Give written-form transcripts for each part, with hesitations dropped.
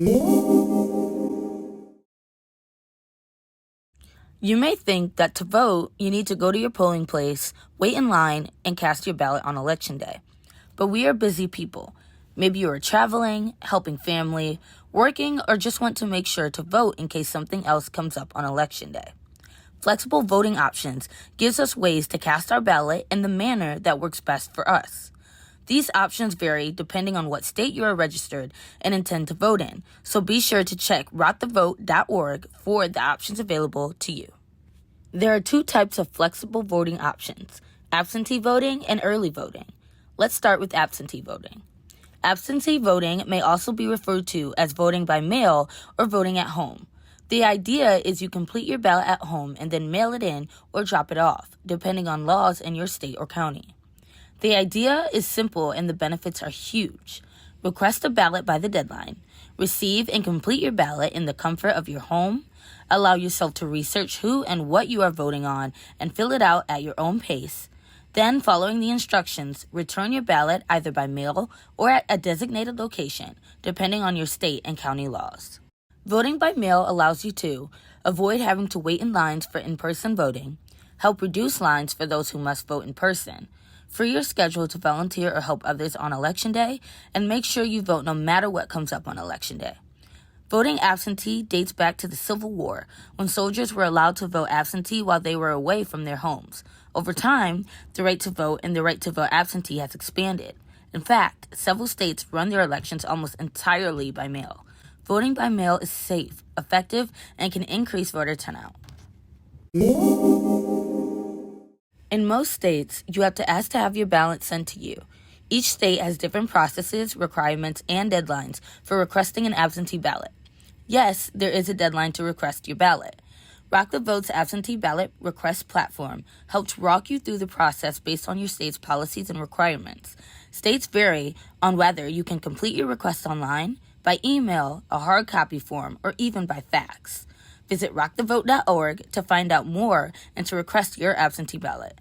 You may think that to vote, you need to go to your polling place, wait in line, and cast your ballot on Election Day. But we are busy people. Maybe you are traveling, helping family, working, or just want to make sure to vote in case something else comes up on Election Day. Flexible voting options gives us ways to cast our ballot in the manner that works best for us. These options vary depending on what state you are registered and intend to vote in, so be sure to check rotthevote.org for the options available to you. There are two types of flexible voting options: absentee voting and early voting. Let's start with absentee voting. Absentee voting may also be referred to as voting by mail or voting at home. The idea is you complete your ballot at home and then mail it in or drop it off, depending on laws in your state or county. The idea is simple and the benefits are huge. Request a ballot by the deadline. Receive and complete your ballot in the comfort of your home. Allow yourself to research who and what you are voting on and fill it out at your own pace. Then, following the instructions, return your ballot either by mail or at a designated location, depending on your state and county laws. Voting by mail allows you to avoid having to wait in lines for in-person voting, help reduce lines for those who must vote in person, free your schedule to volunteer or help others on Election Day, and make sure you vote no matter what comes up on Election Day. Voting absentee dates back to the Civil War, when soldiers were allowed to vote absentee while they were away from their homes. Over time, the right to vote and the right to vote absentee has expanded. In fact, several states run their elections almost entirely by mail. Voting by mail is safe, effective, and can increase voter turnout. In most states, you have to ask to have your ballot sent to you. Each state has different processes, requirements, and deadlines for requesting an absentee ballot. Yes, there is a deadline to request your ballot. Rock the Vote's absentee ballot request platform helps walk you through the process based on your state's policies and requirements. States vary on whether you can complete your request online, by email, a hard copy form, or even by fax. Visit rockthevote.org to find out more and to request your absentee ballot.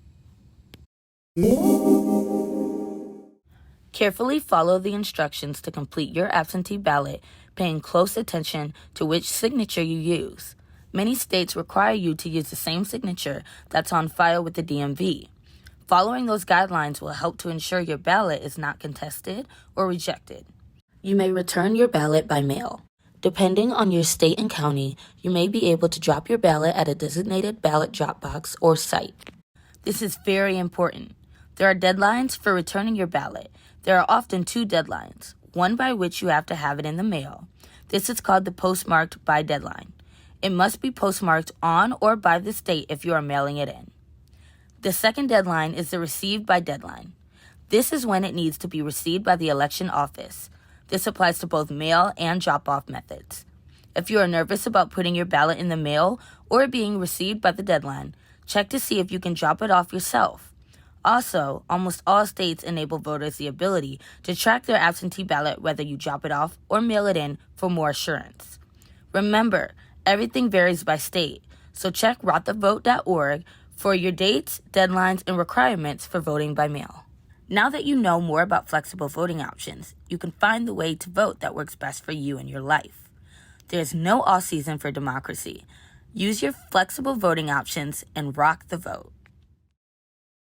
Carefully follow the instructions to complete your absentee ballot, paying close attention to which signature you use. Many states require you to use the same signature that's on file with the DMV. Following those guidelines will help to ensure your ballot is not contested or rejected. You may return your ballot by mail. Depending on your state and county, you may be able to drop your ballot at a designated ballot drop box or site. This is very important. There are deadlines for returning your ballot. There are often two deadlines, one by which you have to have it in the mail. This is called the postmarked by deadline. It must be postmarked on or by the state if you are mailing it in. The second deadline is the received by deadline. This is when it needs to be received by the election office. This applies to both mail and drop-off methods. If you are nervous about putting your ballot in the mail or being received by the deadline, check to see if you can drop it off yourself. Also, almost all states enable voters the ability to track their absentee ballot whether you drop it off or mail it in for more assurance. Remember, everything varies by state, so check rotthevote.org for your dates, deadlines, and requirements for voting by mail. Now that you know more about flexible voting options, you can find the way to vote that works best for you and your life. There's no off season for democracy. Use your flexible voting options and rock the vote.